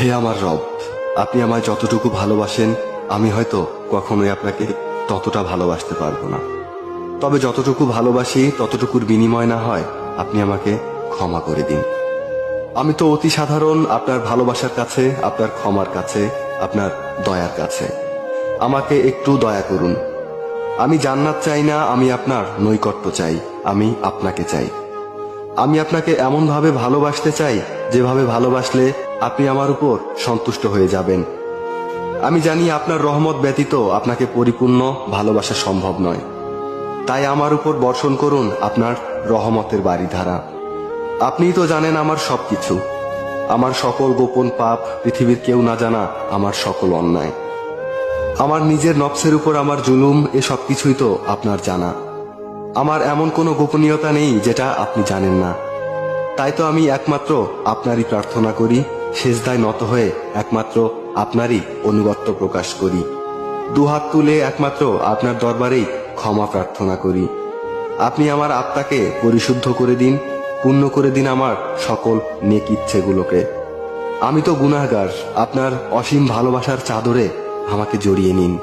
হে আমার রব, আপনি আমায় যতটুকু ভালোবাসেন আমি হয়তো কখনোই আপনাকে ততটা ভালোবাসতে পারবো না। তবে যতটুকু ভালোবাসি ততটুকুর বিনিময় না হয় আপনি আমাকে ক্ষমা করে দিন। আমি তো অতি সাধারণ আপনার ভালোবাসার কাছে, আপনার ক্ষমার কাছে, আপনার দয়ার কাছে। আমাকে একটু দয়া করুন। আমি জান্নাত চাই না, আমি আপনার নৈকট্য চাই, আমি আপনাকে চাই। আমি আপনাকে এমনভাবে ভালোবাসতে চাই যেভাবে ভালোবাসলে আপনি আমার উপর সন্তুষ্ট হয়ে যাবেন। আমি জানি আপনার রহমত ব্যতীত আপনাকে পরিপূর্ণ ভালোবাসা সম্ভব নয়। তাই আমার উপর বর্ষণ করুন আপনার রহমতের বারিধারা। আপনিই তো জানেন আমার সবকিছু, আমার সকল গোপন পাপ, পৃথিবীর কেউ না জানা আমার সকল অন্যায়, আমার নিজের নফসের উপর আমার জুলুম, এ সব কিছুই তো আপনার জানা। আমার এমন কোনো গোপনীয়তা নেই যেটা আপনি জানেন না। তাই তো আমি একমাত্র আপনারই প্রার্থনা করি, সেজদায় নত হয়ে একমাত্র আপনারই অনুগত্য প্রকাশ করি, দুহাত তুলে একমাত্র আপনার দরবারেই ক্ষমা প্রার্থনা করি। আপনি আমার আত্মাকে পরিশুদ্ধ করে দিন, পূর্ণ করে দিন আমার সকল নেক ইচ্ছেগুলোকে। আমি তো গুনাহগার, আপনার অসীম ভালোবাসার চাদরে আমাকে জড়িয়ে নিন।